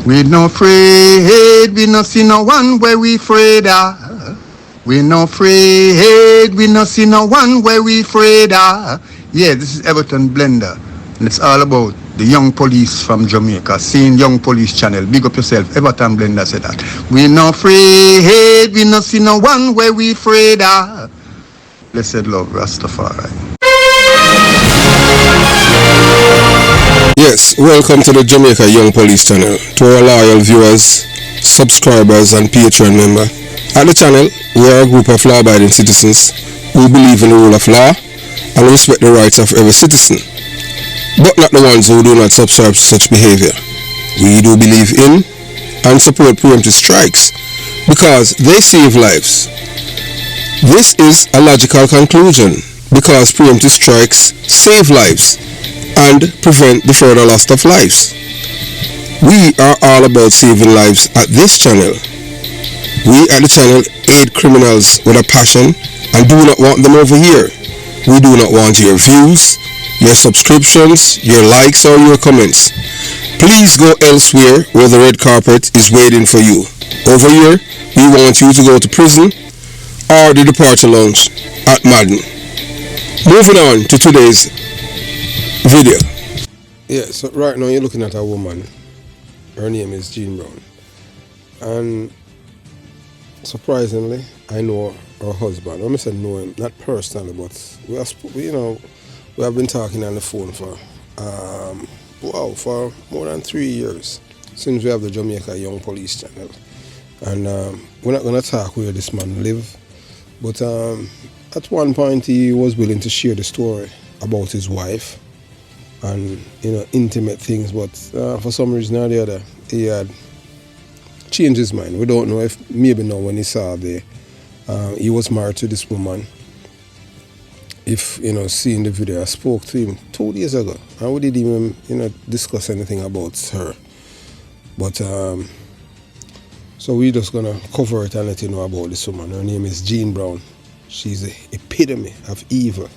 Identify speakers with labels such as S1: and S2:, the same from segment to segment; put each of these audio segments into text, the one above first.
S1: We no afraid, we no see no one where we afraid of. We no afraid, we no see no one where we afraid of. Yeah, this is Everton Blender, and it's all about the young police from Jamaica, seeing Young Police Channel. Big up yourself, Everton Blender said that. We no afraid, we no see no one where we afraid of. Blessed love, Rastafari.
S2: Yes, welcome to the Jamaica Young Police Channel. To our loyal viewers, subscribers and Patreon members. At the channel, we are a group of law-abiding citizens who believe in the rule of law and respect the rights of every citizen, but not the ones who do not subscribe to such behavior. We do believe in and support preemptive strikes because they save lives. This is a logical conclusion because preemptive strikes save lives and prevent the further loss of lives. We are all about saving lives at this channel. We at the channel aid criminals with a passion and do not want them over here. We do not want your views, your subscriptions, your likes or your comments. Please go elsewhere where the red carpet is waiting for you. Over here, we want you to go to prison or the departure lounge at Madden. Moving on to today's video. Yeah, so right now you're looking at a woman. Her name is Jean Brown. And surprisingly, I know her husband. I must know him, not personally, but we have been talking on the phone for more than 3 years since we have the Jamaica Young Police Channel. And we're not going to talk where this man live, but at one point he was willing to share the story about his wife and intimate things, but for some reason or the other he had changed his mind. We don't know if maybe now when he saw he was married to this woman, if seeing the video. I spoke to him 2 days ago and we didn't even discuss anything about her, but so we're just gonna cover it and let you know about this woman. Her name is Jean Brown. She's the epitome of evil.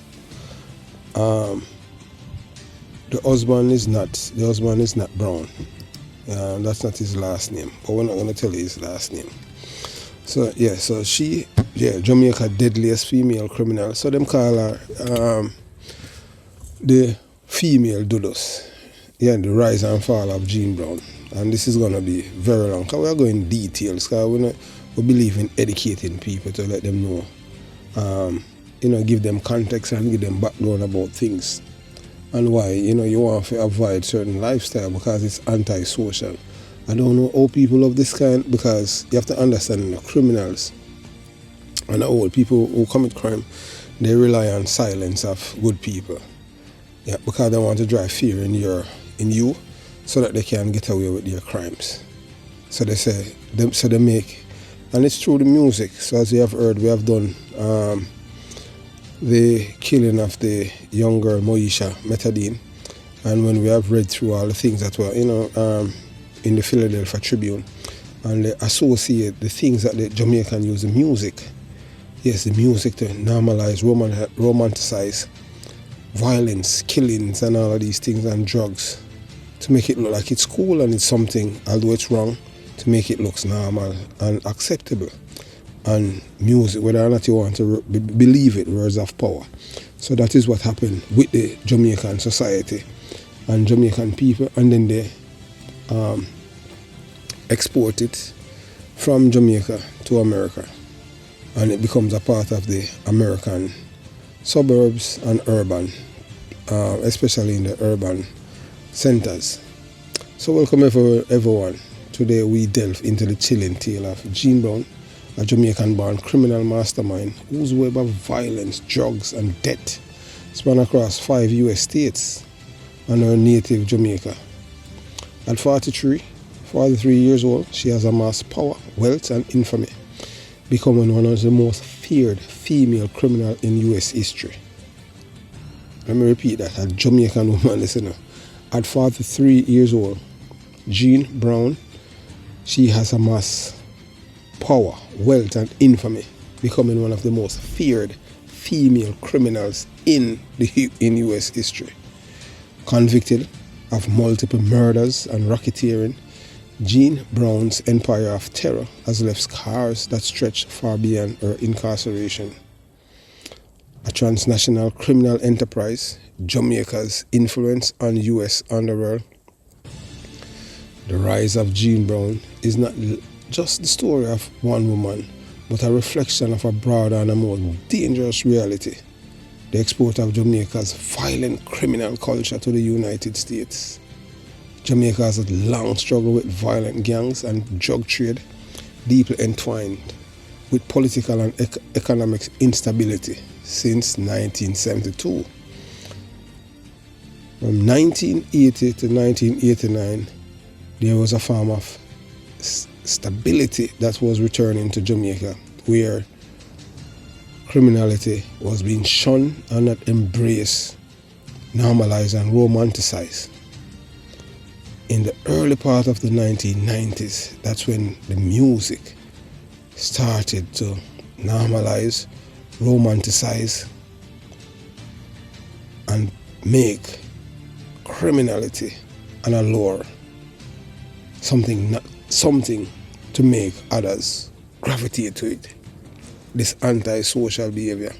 S2: The husband is not Brown. That's not his last name, but we're not going to tell you his last name. So yeah, so she, Jamaica deadliest female criminal. So them call her the female Dudos. Yeah, the rise and fall of Jean Brown. And this is going to be very long, because we're going in details, because we believe in educating people to let them know, give them context and give them background about things. And why, you want to avoid certain lifestyle because it's antisocial. I don't know how people of this kind, because you have to understand criminals and all people who commit crime, they rely on silence of good people. Yeah, because they want to drive fear in you so that they can get away with their crimes. So they make, and it's through the music. So as you have heard, we have done the killing of the young girl Moesha Metadine, and when we have read through all the things that were in the Philadelphia Tribune, and they associate the things that the Jamaican use, the music, the music to normalize, romanticize violence, killings and all of these things, and drugs, to make it look like it's cool and it's something, although it's wrong, to make it look normal and acceptable. And music, whether or not you want to believe it, words of power. So that is what happened with the Jamaican society and Jamaican people, and then they export it from Jamaica to America, and it becomes a part of the American suburbs and urban, especially in the urban centers. So welcome everyone. Today we delve into the chilling tale of Jean Brown, a Jamaican-born criminal mastermind whose web of violence, drugs and death span across 5 US states and her native Jamaica. At 43 years old, she has amassed power, wealth and infamy, becoming one of the most feared female criminals in US history. Let me repeat that, a Jamaican woman, listen. At 43 years old, Jean Brown, she has amassed power, wealth and infamy, becoming one of the most feared female criminals in US history. Convicted of multiple murders and racketeering, Jean Brown's empire of terror has left scars that stretch far beyond her incarceration. A transnational criminal enterprise, Jamaica's influence on the U.S. underworld. The rise of Jean Brown is not just the story of one woman, but a reflection of a broader and a more dangerous reality: the export of Jamaica's violent criminal culture to the United States. Jamaica has a long struggle with violent gangs and drug trade, deeply entwined with political and economic instability since 1972. From 1980 to 1989, there was a form of stability that was returning to Jamaica, where criminality was being shunned and not embraced, normalized and romanticized. In the early part of the 1990s, that's when the music started to normalize, romanticize, and make criminality an allure, something to make others gravitate to it, this anti-social behavior.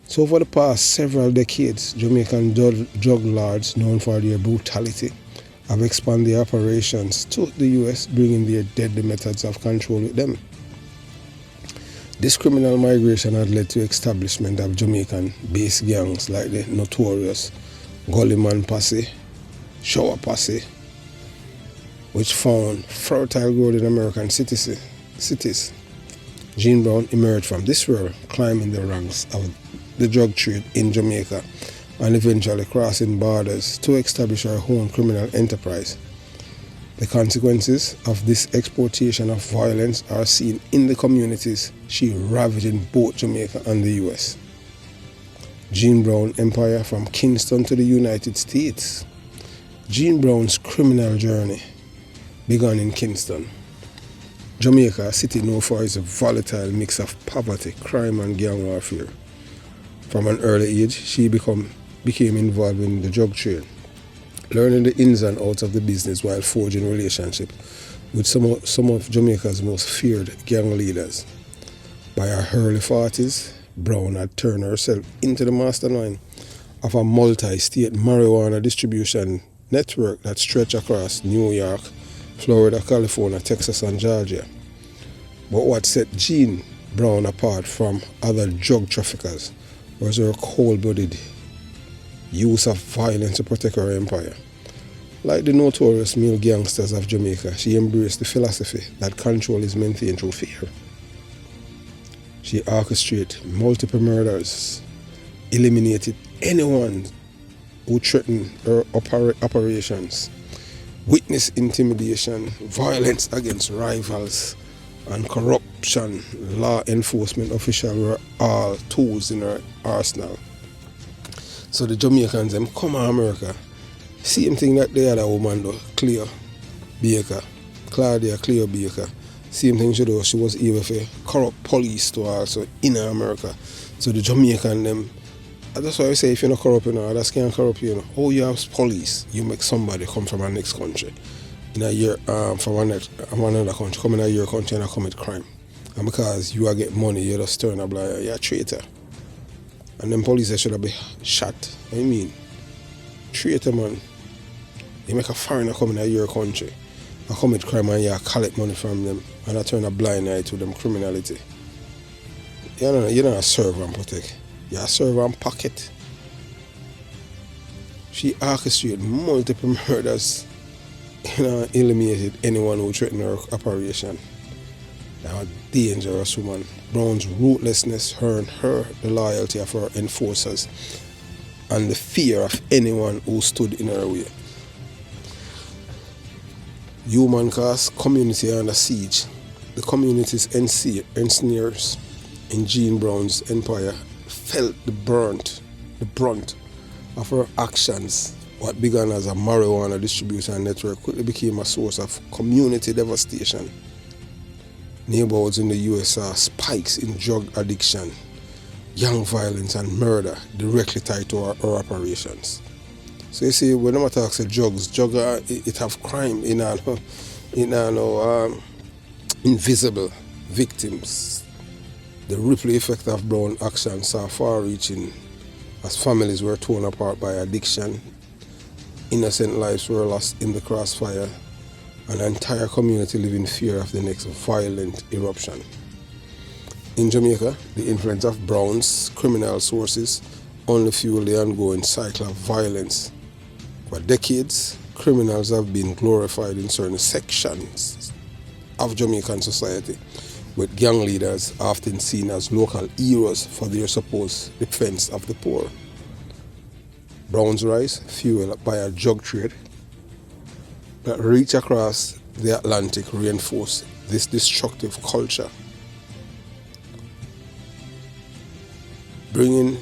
S2: So for the past several decades, Jamaican drug lords, known for their brutality, have expanded their operations to the US, bringing their deadly methods of control with them. This criminal migration had led to establishment of Jamaican-based gangs like the notorious Gullyman Posse, Shower Posse, which found fertile growth in American cities. Jean Brown emerged from this role, climbing the ranks of the drug trade in Jamaica and eventually crossing borders to establish her own criminal enterprise. The consequences of this exportation of violence are seen in the communities she ravaged in both Jamaica and the US. Jean Brown empire from Kingston to the United States. Jean Brown's criminal journey began in Kingston, Jamaica, a city known for its volatile mix of poverty, crime and gang warfare. From an early age, she became involved in the drug trade, learning the ins and outs of the business while forging relationships with some of Jamaica's most feared gang leaders. By her early 40s, Brown had turned herself into the mastermind of a multi-state marijuana distribution network that stretched across New York, Florida, California, Texas, and Georgia. But what set Jean Brown apart from other drug traffickers was her cold-blooded use of violence to protect her empire. Like the notorious male gangsters of Jamaica, she embraced the philosophy that control is maintained through fear. She orchestrated multiple murders, eliminated anyone who threatened her operations, witness intimidation, violence against rivals, and corruption. Law enforcement officials were all tools in her arsenal. So the Jamaicans them come to America, same thing that the other woman do, Claudia Cleo Baker. Same thing she do, she was able to corrupt police to also in America. So the Jamaican them, that's why I say if you're not corrupt, others can't corrupt you. Oh, you have police, you make somebody come from our next country. In a year, from another country, come in your country and commit crime. And because you are getting money, you just turn up like you're a traitor. And then police should have been shot. I mean, traitor man. You make a foreigner come in your country and commit crime and you collect money from them and I turn a blind eye to them criminality. You're not a serve and protect. You're a serve and pocket. She orchestrated multiple murders, eliminated anyone who threatened her operation. Now, a dangerous woman. Brown's ruthlessness earned her the loyalty of her enforcers and the fear of anyone who stood in her way. Human cost, community under siege. The community's ensnares in Jean Brown's empire felt the brunt of her actions. What began as a marijuana distribution network quickly became a source of community devastation. Neighborhoods in the US saw spikes in drug addiction, gang violence and murder directly tied to our operations. So you see, when I talk about drugs, it have crime in all. in invisible victims. The ripple effect of Brown action saw far-reaching as families were torn apart by addiction, innocent lives were lost in the crossfire, and an entire community lived in fear of the next violent eruption. In Jamaica, the influence of Brown's criminal sources only fueled the ongoing cycle of violence. For decades, criminals have been glorified in certain sections of Jamaican society, with gang leaders often seen as local heroes for their supposed defense of the poor. Brown's rise, fueled by a drug trade that reached across the Atlantic, reinforced this destructive culture. Bringing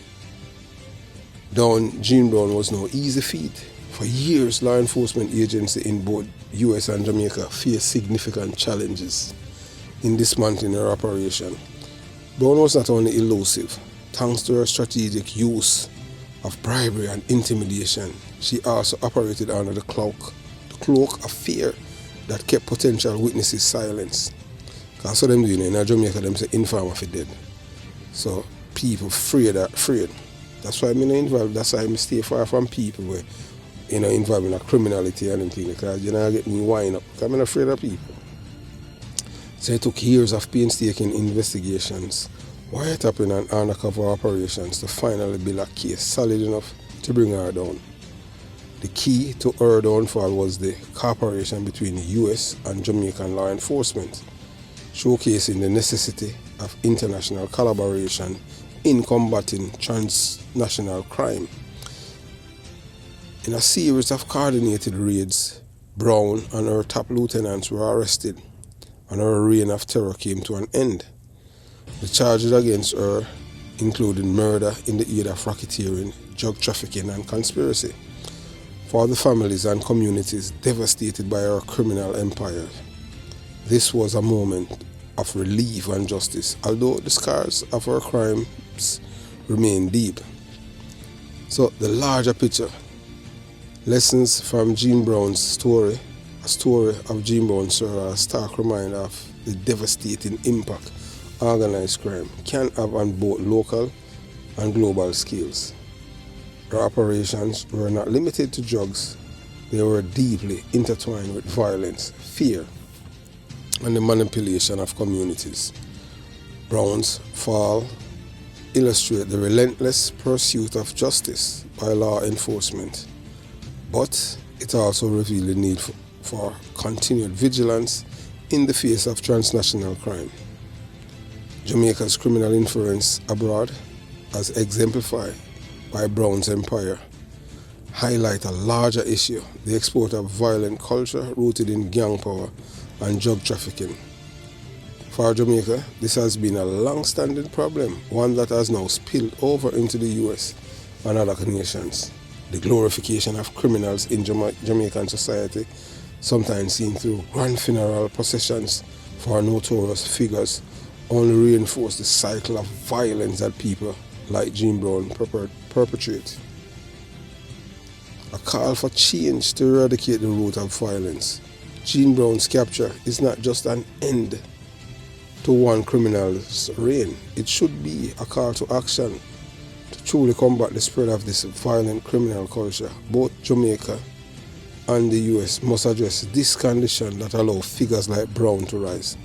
S2: down Gene Brown was no easy feat. For years, law enforcement agencies in both US and Jamaica faced significant challenges in dismantling her operation. Brown was not only elusive, thanks to her strategic use of bribery and intimidation, she also operated under the cloak of fear that kept potential witnesses silenced. Because so them do, in Jamaica, them say informer for dead. So people afraid. That's why I'm not involved. That's why I stay far from people where involved in a criminality and anything, because get me wind up. I'm not afraid of people. So it took years of painstaking investigations, wiretapping and undercover operations to finally build a case solid enough to bring her down. The key to her downfall was the cooperation between the US and Jamaican law enforcement, showcasing the necessity of international collaboration in combating transnational crime. In a series of coordinated raids, Brown and her top lieutenants were arrested, and her reign of terror came to an end. The charges against her included murder in the aid of racketeering, drug trafficking, and conspiracy. For the families and communities devastated by her criminal empire, this was a moment of relief and justice, although the scars of her crimes remain deep. So the larger picture, lessons from Gene Brown's story, a story of Gene Brown serves a stark reminder of the devastating impact organized crime can have on both local and global scales. Her operations were not limited to drugs, they were deeply intertwined with violence, fear, and the manipulation of communities. Brown's fall illustrates the relentless pursuit of justice by law enforcement, but it also reveals the need for continued vigilance in the face of transnational crime. Jamaica's criminal influence abroad, as exemplified by Brown's empire, highlight a larger issue, the export of violent culture rooted in gang power and drug trafficking. For Jamaica, this has been a long-standing problem, one that has now spilled over into the US and other nations. The glorification of criminals in Jamaican society, sometimes seen through grand funeral processions for notorious figures, only reinforce the cycle of violence that people like Gene Brown perpetrate. A call for change to eradicate the root of violence. Gene Brown's capture is not just an end to one criminal's reign. It should be a call to action to truly combat the spread of this violent criminal culture. Both Jamaica and the US must address this condition that allows figures like Brown to rise.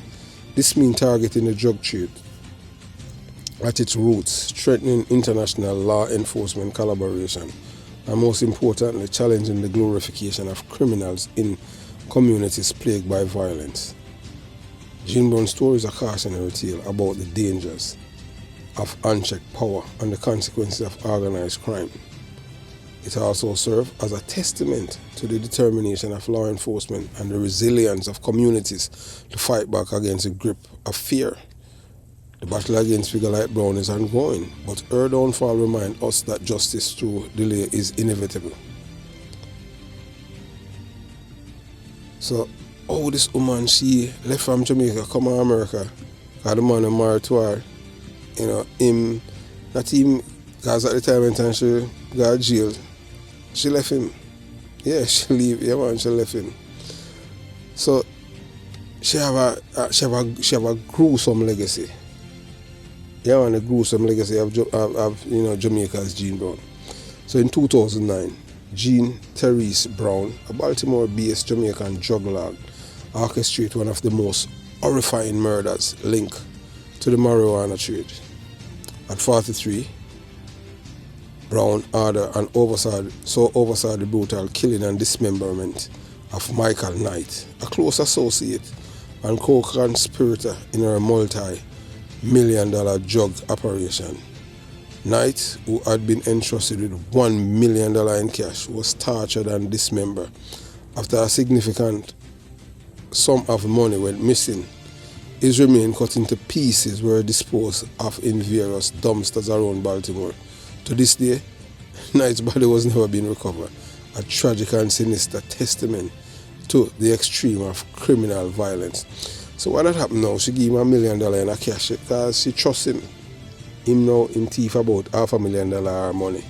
S2: This means targeting the drug trade at its roots, strengthening international law enforcement collaboration, and most importantly, challenging the glorification of criminals in communities plagued by violence. Gene Brown's story is a cautionary tale about the dangers of unchecked power and the consequences of organized crime. It also serves as a testament to the determination of law enforcement and the resilience of communities to fight back against the grip of fear. The battle against figures like Brown is ongoing, but her downfall reminds us that justice through delay is inevitable. So, this woman, she left from Jamaica, come to America, because the man married to her, because at the time when she got jailed, she left him. Yeah, she left him. So, she have a gruesome legacy. Yeah, and a gruesome legacy of Jamaica's Jean Brown. So in 2009, Jean Therese Brown, a Baltimore-based Jamaican drug lord, orchestrated one of the most horrifying murders linked to the marijuana trade. At 43, Brown ordered and oversaw the brutal killing and dismemberment of Michael Knight, a close associate and co-conspirator in her multi-million-dollar drug operation. Knight, who had been entrusted with $1 million in cash, was tortured and dismembered after a significant sum of money went missing. His remains cut into pieces were disposed of in various dumpsters around Baltimore. To this day, Knight's body was never been recovered, a tragic and sinister testament to the extreme of criminal violence. So what had happened now, she gave him $1 million in a cash because she trusts him. Him now him thief about $500,000 money.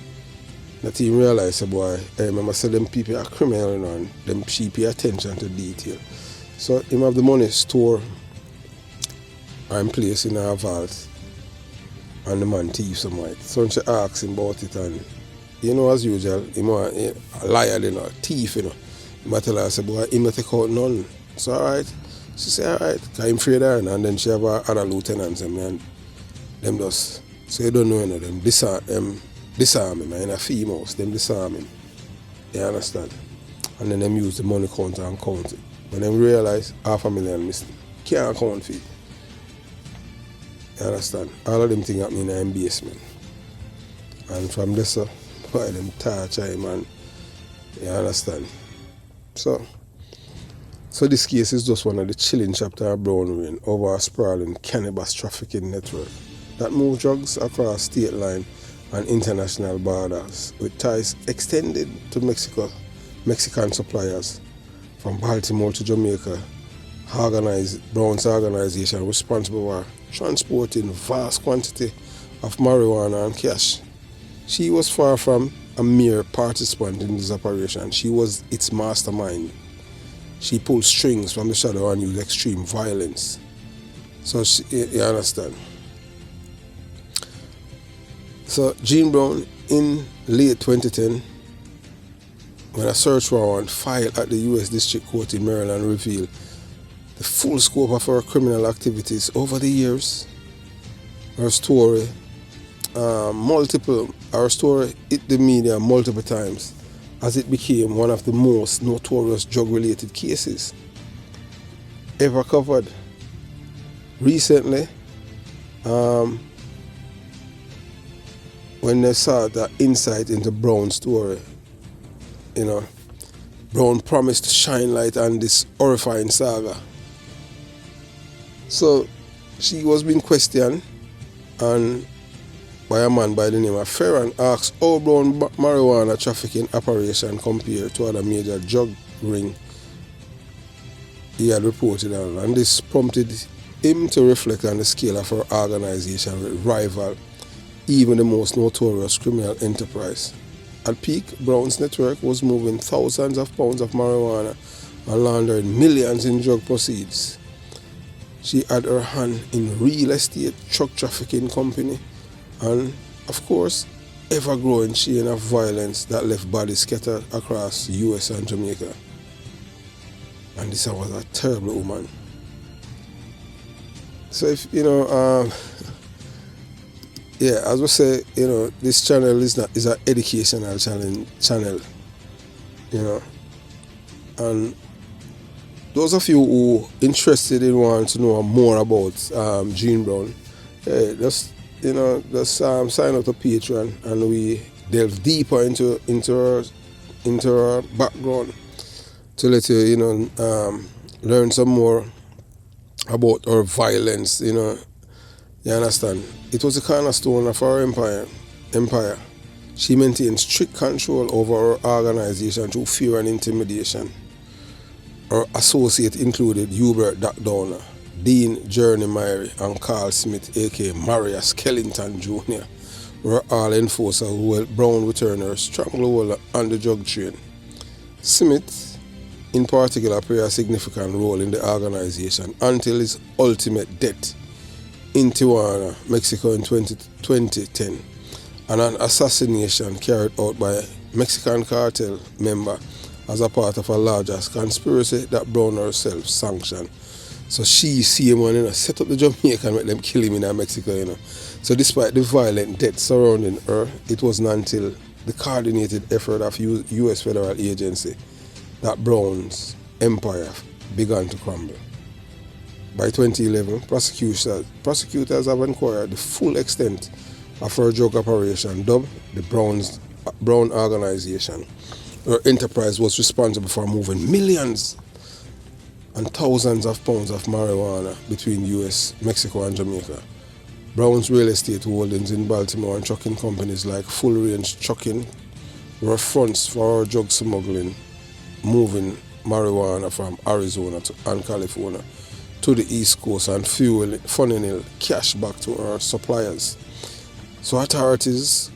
S2: That he realized, boy, I remember say them people are criminal, and them she pay attention to detail. So him have the money store and place in a vault, and the man thief some white. So she asks him about it, and as usual, him a liar, thief, He might tell her, say, boy, him not take out none. So alright. She say alright, because him afraid her, and then she have other lieutenants and them just, so you don't know them disarm him, in a females, them disarm him. You understand? And then them use the money counter and count it. When they realize $500,000 missing, can't count for it. You understand? All of them things happen in the basement. And from this, why them torture him, and you understand? So this case is just one of the chilling chapters of Brown reign over a sprawling cannabis trafficking network that move drugs across state line and international borders, with ties extended to Mexican suppliers. From Baltimore to Jamaica, Brown's organization responsible for transporting vast quantity of marijuana and cash. She was far from a mere participant in this operation. She was its mastermind. She pulled strings from the shadow and used extreme violence. So you understand? So Jean Brown, in late 2010, when a search warrant filed at the U.S. District Court in Maryland revealed the full scope of her criminal activities over the years, her story hit the media multiple times as it became one of the most notorious drug-related cases ever covered. Recently, when they saw the insight into Brown's story, Brown promised to shine light on this horrifying saga. So she was being questioned and by a man by the name of Ferran asked how Brown marijuana trafficking operation compared to other major drug ring he had reported on, and this prompted him to reflect on the scale of her organization with rival even the most notorious criminal enterprise. At peak, Brown's network was moving thousands of pounds of marijuana and laundering millions in drug proceeds. She had her hand in real estate, truck trafficking company, and, of course, ever-growing chain of violence that left bodies scattered across the US and Jamaica. And this was a terrible woman. So if, as we say, this channel is an educational channel, and those of you who interested in want to know more about Jean Brown, just sign up to Patreon, and we delve deeper into her background to let you learn some more about her violence. You understand? It was a cornerstone of her empire. She maintained strict control over her organization through fear and intimidation. Her associates included Hubert Downer, Dean Journey Myrie, and Carl Smith, aka Maria Skellington Jr., were all enforcers who helped Brown return her stranglehold on the drug train. Smith in particular played a significant role in the organization until his ultimate death in Tijuana, Mexico in 2010, and an assassination carried out by a Mexican cartel member as a part of a larger conspiracy that Brown herself sanctioned. So she see him and set up the Jamaican and let them kill him in Mexico. So despite the violent death surrounding her, it wasn't until the coordinated effort of U.S. federal agency that Brown's empire began to crumble. By 2011, prosecutors have inquired the full extent of her drug operation, dubbed the Brown Organization. Her enterprise was responsible for moving millions and thousands of pounds of marijuana between US, Mexico and Jamaica. Brown's real estate holdings in Baltimore and trucking companies like Full Range Trucking were fronts for her drug smuggling, moving marijuana from Arizona and California to the East Coast and funneling cash back to her suppliers. So authorities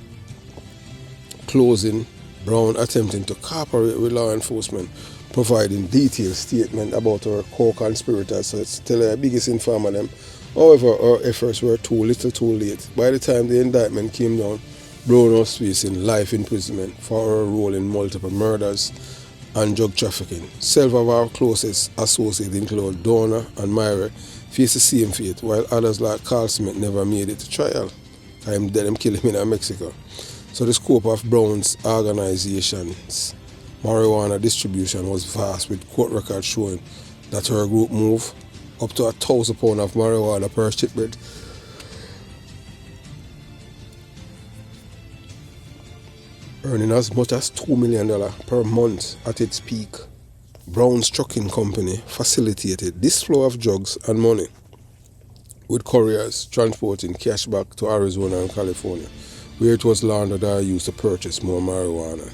S2: closing Brown attempting to cooperate with law enforcement, providing detailed statement about her co-conspirators, so it's tell her biggest informer them. However, her efforts were too little too late. By the time the indictment came down, Brown was facing life imprisonment for her role in multiple murders and drug trafficking. Several of our closest associates include Donna and Myra faced the same fate, while others like Carl Smith never made it to trial. Them kill him in Mexico. So the scope of Brown's organization's marijuana distribution was vast, with court records showing that her group moved up to 1,000 pounds of marijuana per shipment, earning as much as $2 million per month at its peak. Brown's trucking company facilitated this flow of drugs and money, with couriers transporting cash back to Arizona and California, where it was laundered or used to purchase more marijuana.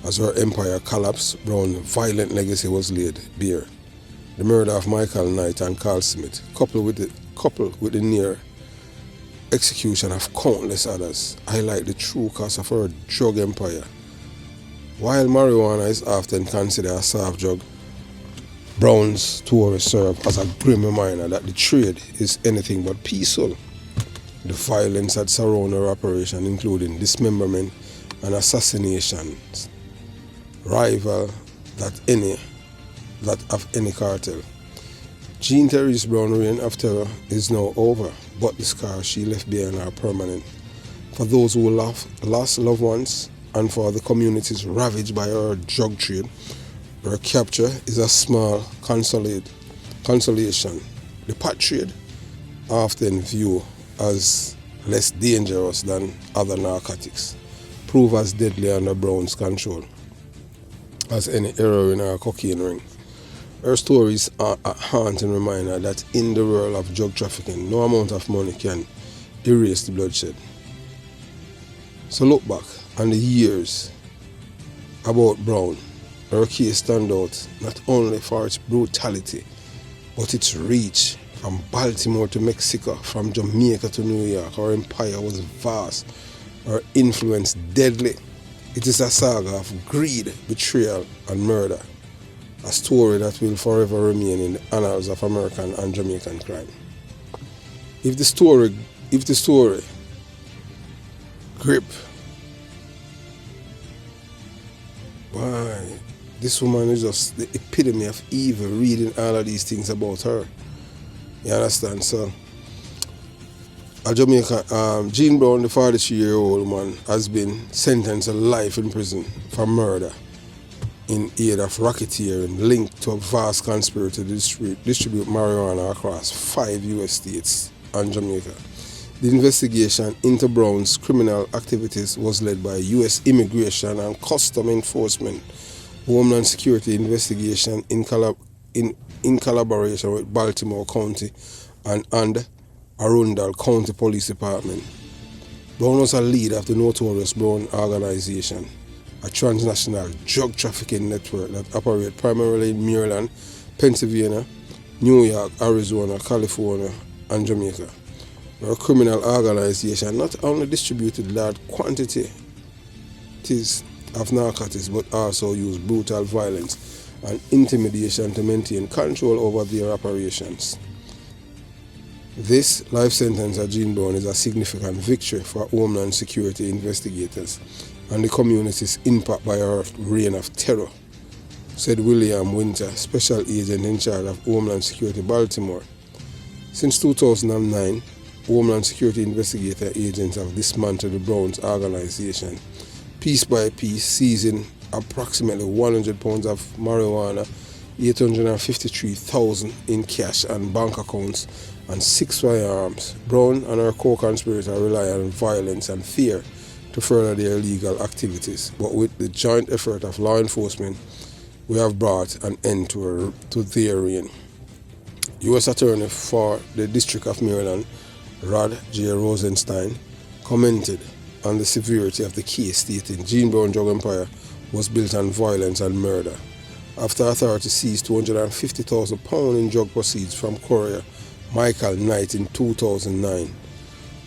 S2: As her empire collapsed, Brown's violent legacy was laid bare. The murder of Michael Knight and Carl Smith, coupled with the near execution of countless others, highlight the true cost of her drug empire. While marijuana is often considered a soft drug, Brown's story served as a grim reminder that the trade is anything but peaceful. The violence that surrounded her operation, including dismemberment and assassinations, rival that of any cartel. Jean Therese Brown's reign of terror is now over, but the scars she left behind are permanent. For those who lost loved ones and for the communities ravaged by her drug trade, her capture is a small consolation. The pot trade, often viewed as less dangerous than other narcotics, prove as deadly under Brown's control as any heroin or cocaine ring. Her stories are a haunting reminder that in the world of drug trafficking, no amount of money can erase the bloodshed. So look back on the years about Brown. Her case stands out not only for its brutality, but its reach. From Baltimore to Mexico, from Jamaica to New York, her empire was vast, her influence deadly. It is a saga of greed, betrayal, and murder. A story that will forever remain in the annals of American and Jamaican crime. If the story grip, why, this woman is just the epitome of evil, reading all of these things about her. You understand? So, a Jamaican, Jean Brown, the 43-year-old man, has been sentenced to life in prison for murder in aid of racketeering linked to a vast conspiracy to distribute marijuana across 5 U.S. states and Jamaica. The investigation into Brown's criminal activities was led by U.S. Immigration and Customs Enforcement, Homeland Security Investigation in collaboration with Baltimore County and Arundel County Police Department. Brown was a leader of the notorious Brown Organization, a transnational drug trafficking network that operates primarily in Maryland, Pennsylvania, New York, Arizona, California, and Jamaica. Our criminal organization not only distributed large quantities of narcotics but also used brutal violence and intimidation to maintain control over their operations. This life sentence of Gene Brown is a significant victory for Homeland Security investigators and the community's impact by our reign of terror, said William Winter, Special Agent in charge of Homeland Security Baltimore. Since 2009, Homeland Security investigator agents have dismantled the Browns organization, piece by piece, seizing approximately 100 pounds of marijuana, 853,000 in cash and bank accounts, and 6 firearms. Brown and her co-conspirator rely on violence and fear to further their illegal activities, but with the joint effort of law enforcement, we have brought an end to their reign. U.S. Attorney for the District of Maryland, Rod J. Rosenstein, commented on the severity of the case, stating Gene Brown drug empire was built on violence and murder. After authorities seized £250,000 in drug proceeds from courier Michael Knight in 2009,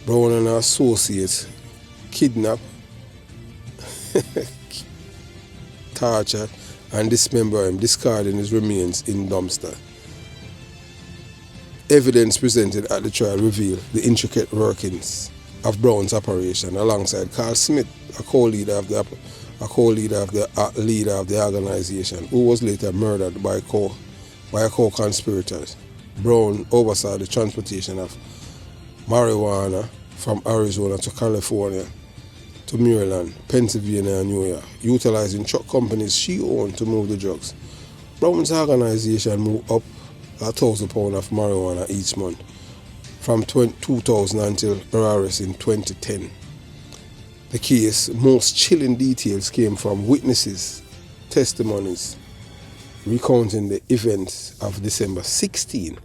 S2: Brown and her associates kidnapped, tortured, and dismembered him, discarding his remains in dumpster. Evidence presented at the trial revealed the intricate workings of Brown's operation, alongside Carl Smith, a co-leader of the organization, who was later murdered by a co-conspirator. Brown oversaw the transportation of marijuana from Arizona to California to Maryland, Pennsylvania, and New York, utilizing truck companies she owned to move the drugs. Brown's organization moved up £1,000 of marijuana each month from 2000 until her arrest in 2010. The case most chilling details came from witnesses' testimonies recounting the events of December 16,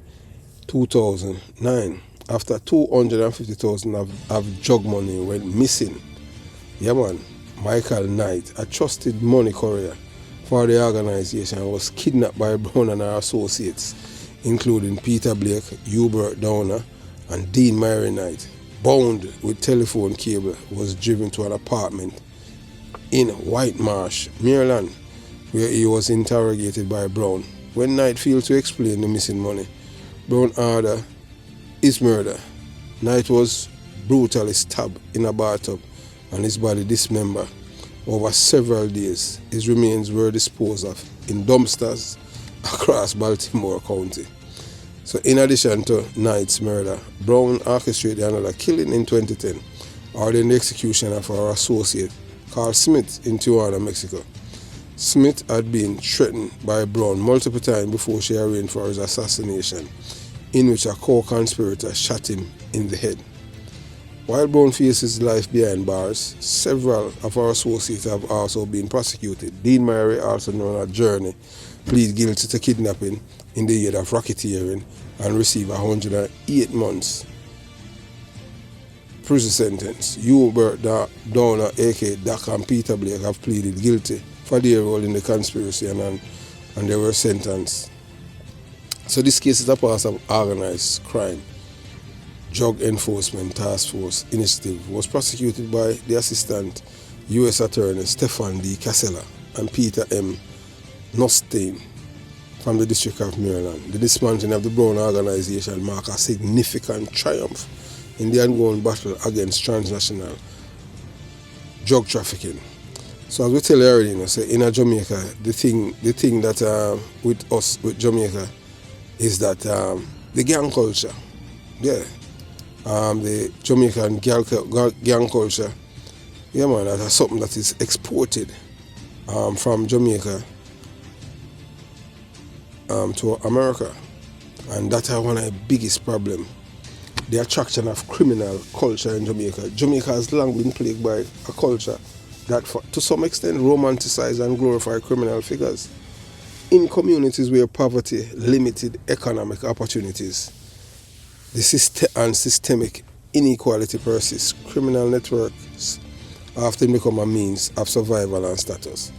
S2: 2009, after 250,000 of drug money went missing. Yeah man, Michael Knight, a trusted money courier for the organization, was kidnapped by Brown and her associates, including Peter Blake, Hubert Downer, and Dean Mary Knight. Bound with telephone cable, was driven to an apartment in White Marsh, Maryland, where he was interrogated by Brown. When Knight failed to explain the missing money, Brown ordered his murder. Knight was brutally stabbed in a bathtub and his body dismembered. Over several days, his remains were disposed of in dumpsters across Baltimore County. So in addition to Knight's murder, Brown orchestrated another killing in 2010, ordering the execution of our associate, Carl Smith, in Tijuana, Mexico. Smith had been threatened by Brown multiple times before she arranged for his assassination, in which a co-conspirator shot him in the head. While Brown faces life behind bars, several of our associates have also been prosecuted. Dean Mary, also known as Journey, pleaded guilty to kidnapping in the year of racketeering and received 108 months prison sentence. Hubert Downer, aka Doc, and Peter Blake have pleaded guilty for their role in the conspiracy and they were sentenced. So this case is a part of organized crime. Drug Enforcement Task Force Initiative was prosecuted by the Assistant U.S. Attorney Stephen D. Casella and Peter M. Nostine from the District of Maryland. The dismantling of the Brown organization marked a significant triumph in the ongoing battle against transnational drug trafficking. So as we tell you already, say in Jamaica, the thing that with Jamaica is that the gang culture, the Jamaican gang culture, that is something that is exported from Jamaica to America, and that's one of the biggest problems. The attraction of criminal culture in Jamaica. Jamaica has long been plagued by a culture that, to some extent, romanticize and glorify criminal figures. In communities where poverty, limited economic opportunities, the systemic inequality persists, criminal networks often become a means of survival and status.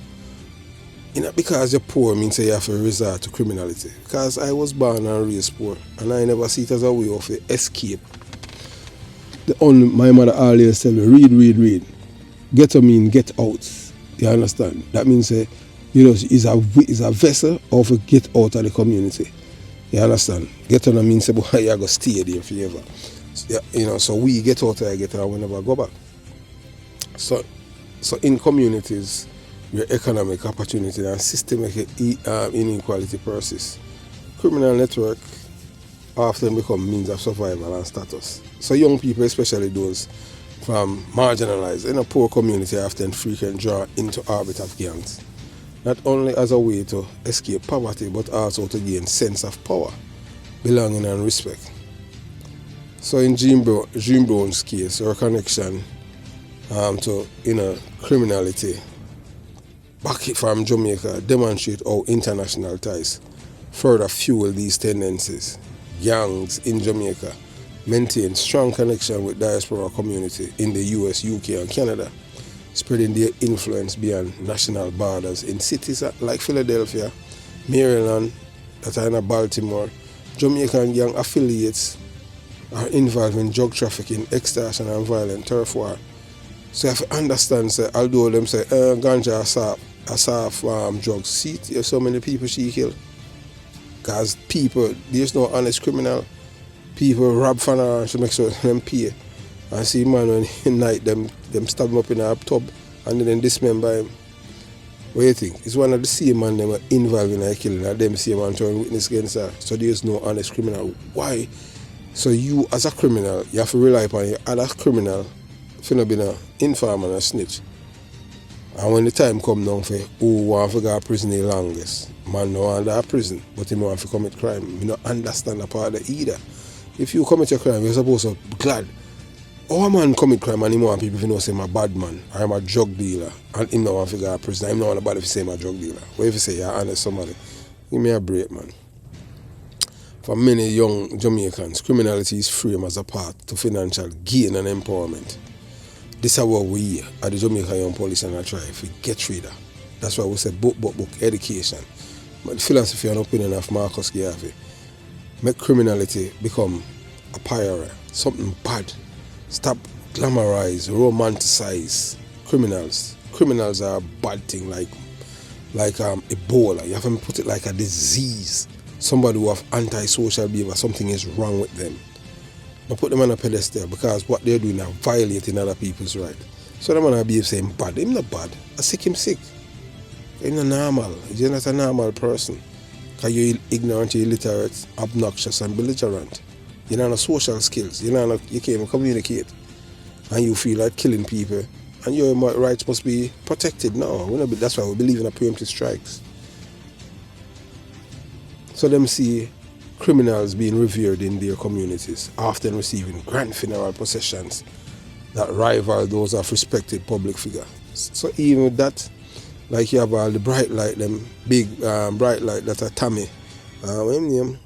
S2: Not because you're poor means you have to resort to criminality. Because I was born and raised poor, and I never see it as a way of escape. My mother always tell me, read. Get to mean get out. You understand? That means is a vessel of a get out of the community. You understand? Get on a means about how you go stay there forever. So we get out there, get out, we never go back. So in communities where economic opportunity and systemic inequality persist, criminal network often become means of survival and status. So young people, especially those from marginalized in a poor community, often frequently draw into orbit of gangs, not only as a way to escape poverty, but also to gain sense of power, belonging and respect. So in Jim Brown's case, our connection to criminality back from Jamaica demonstrate how international ties further fuel these tendencies. Gangs in Jamaica maintain strong connection with diaspora community in the US, UK and Canada, spreading their influence beyond national borders in cities like Philadelphia, Maryland, that are in Baltimore. Jamaican gang affiliates are involved in drug trafficking, extortion and violent turf war. So you have to understand, say, although them say, ganja are drugs, see so many people she kill. Because people, there's no honest criminal. People rob firearms to make sure them pay. And see man when in night them stab him up in a tub and then dismember him. What do you think? It's one of the same man them were involved in a killing and them same man trying witness against her. So there's no honest criminal. Why? So you as a criminal, you have to rely upon your other criminal if you not be an informer and a snitch. And when the time come down for who want to go to prison the longest, man no want to go to prison, but he want to commit crime. You don't understand that part of it either. If you commit a crime, you're supposed to be glad. Oh, a man commit crime and he want people to know say I'm a bad man or I'm a drug dealer and him not want to go to prison. Him not want to bother if you say I'm a drug dealer. What if you say you're honest somebody? Give me a break, man. For many young Jamaicans, criminality is framed as a path to financial gain and empowerment. This is what we at the Jamaican Young Police and I try to get rid of. That's why we say book, education. But the philosophy and opinion of Marcus Garvey make criminality become a pyre, something bad. Stop glamorize, romanticize criminals. Criminals are a bad thing like Ebola. You have to put it like a disease. Somebody who have antisocial behavior, something is wrong with them. But put them on a pedestal because what they're doing are violating other people's rights. So the man behave saying bad. Him not bad. I sick him sick. He's not normal. He's not a normal person. Because you're ignorant, you're illiterate, obnoxious and belligerent. You don't have social skills. You can't even communicate. And you feel like killing people. And your rights must be protected. No, that's why we believe in a preemptive strikes. So them see criminals being revered in their communities, often receiving grand funeral processions that rival those of respected public figures. So even with that, like you have all the bright light, them big bright light that are Tommy. What him name?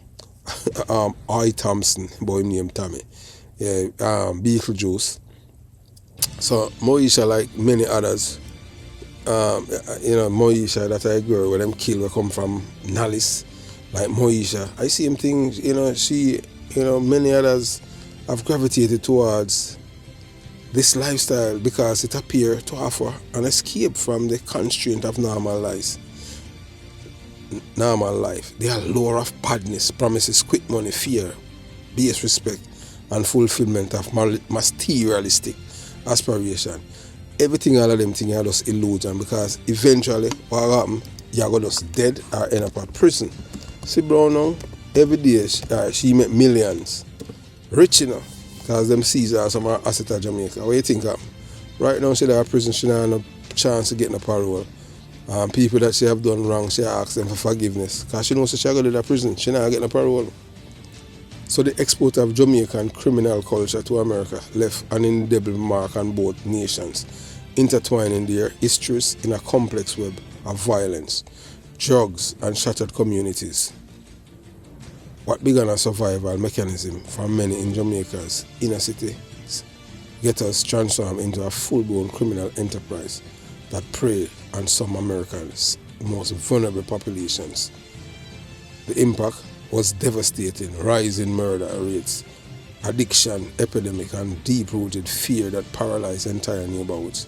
S2: I. Thompson, boy him name Tommy. Yeah, Beetlejuice. So Moesha, like many others, Moesha that I grew where them kill will come from Nallis. Like Moesha, I see him things, she, many others have gravitated towards this lifestyle because it appears to offer an escape from the constraint of normal life. They are lure of badness, promises quick money, fear, base respect, and fulfillment of materialistic aspiration. Everything, all of them things are just illusion because eventually what happens, you're going to just dead or end up at prison. See Brown now, every day she make millions. Rich because them seas are some asset of Jamaica. What do you think of? Right now she at prison, she don't have no chance to get no parole. People that she have done wrong, she asks them for forgiveness. Because she knows she go to the prison, she not get no parole. So the export of Jamaican criminal culture to America left an indelible mark on both nations, intertwining their histories in a complex web of violence, drugs and shattered communities. What began a survival mechanism for many in Jamaica's inner city get us transformed into a full-blown criminal enterprise that prey on some Americans' most vulnerable populations. The impact was devastating, rising murder rates, addiction epidemic and deep-rooted fear that paralyzed entire neighborhoods.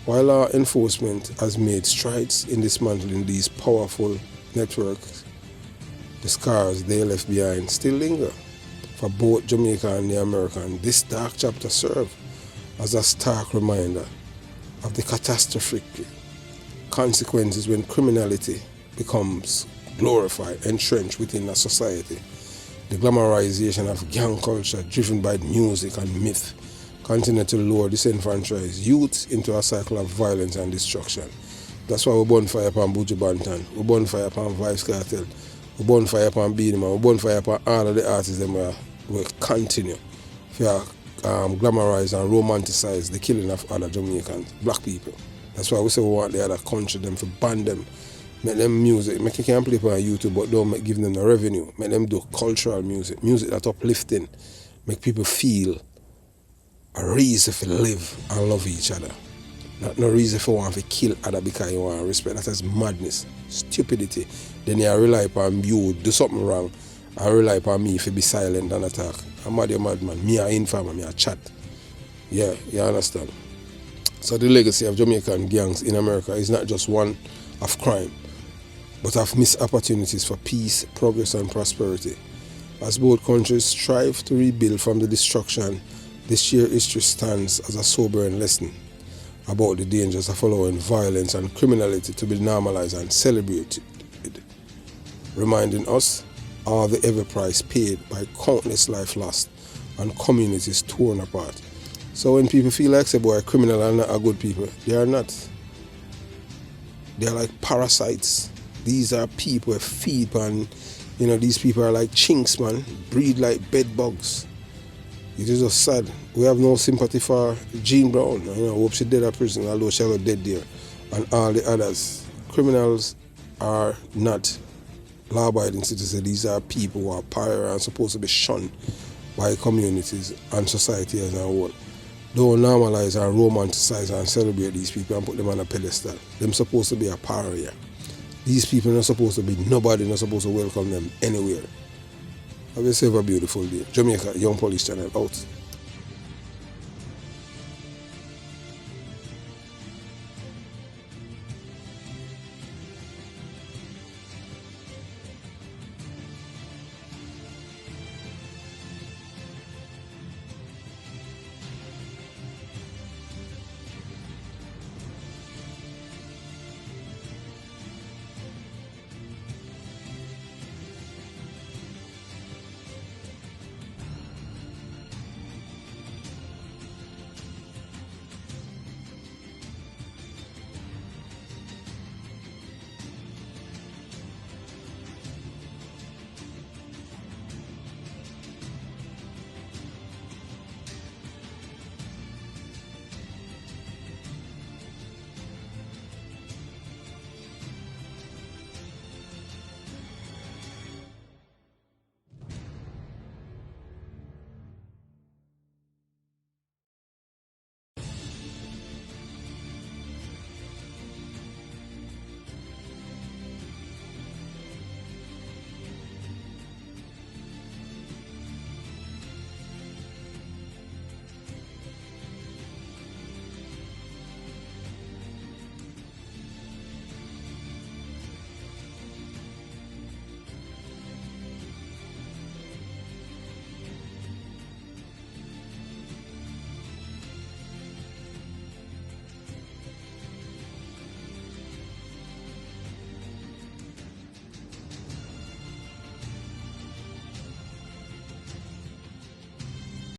S2: While law enforcement has made strides in dismantling these powerful networks, the scars they left behind still linger. For both Jamaica and the American, this dark chapter serves as a stark reminder of the catastrophic consequences when criminality becomes glorified, entrenched within a society. The glamorization of gang culture driven by music and myth continue to lure disenfranchised youth into a cycle of violence and destruction. That's why we burn fire upon Buju Banton, we burn fire upon Vybz Kartel, we burn fire upon Beenie Man, we burn fire upon all of the artists that will continue to glamorize and romanticize the killing of other Jamaicans, black people. That's why we say we want the other country them to ban them, make them music, make you can play on YouTube but don't give them the revenue, make them do cultural music, music that's uplifting, make people feel a reason to live and love each other. Not no reason for one to kill other because you want respect. That is madness, stupidity. Then you rely upon you do something wrong, I rely upon me to be silent and attack. I'm mad, you madman. Me a informer, me a chat. Yeah, you understand? So the legacy of Jamaican gangs in America is not just one of crime, but of missed opportunities for peace, progress and prosperity. As both countries strive to rebuild from the destruction, this shared history stands as a sobering lesson about the dangers of allowing violence and criminality to be normalized and celebrated, reminding us of the heavy price paid by countless lives lost and communities torn apart. So when people feel like say boy, criminal are not a good people, they are not. They are like parasites. These are people who feed on, these people are like chinks, man, breed like bed bugs. It is just sad. We have no sympathy for Jean Brown. Hope she dead at prison, although she got dead there. And all the others. Criminals are not law-abiding citizens. These are people who are pariah and supposed to be shunned by communities and society as a whole. Don't normalize and romanticize and celebrate these people and put them on a pedestal. They're supposed to be a pariah. These people are not supposed to be nobody, not supposed to welcome them anywhere. Have yourself a beautiful day. Jamaica, Young Police Channel out.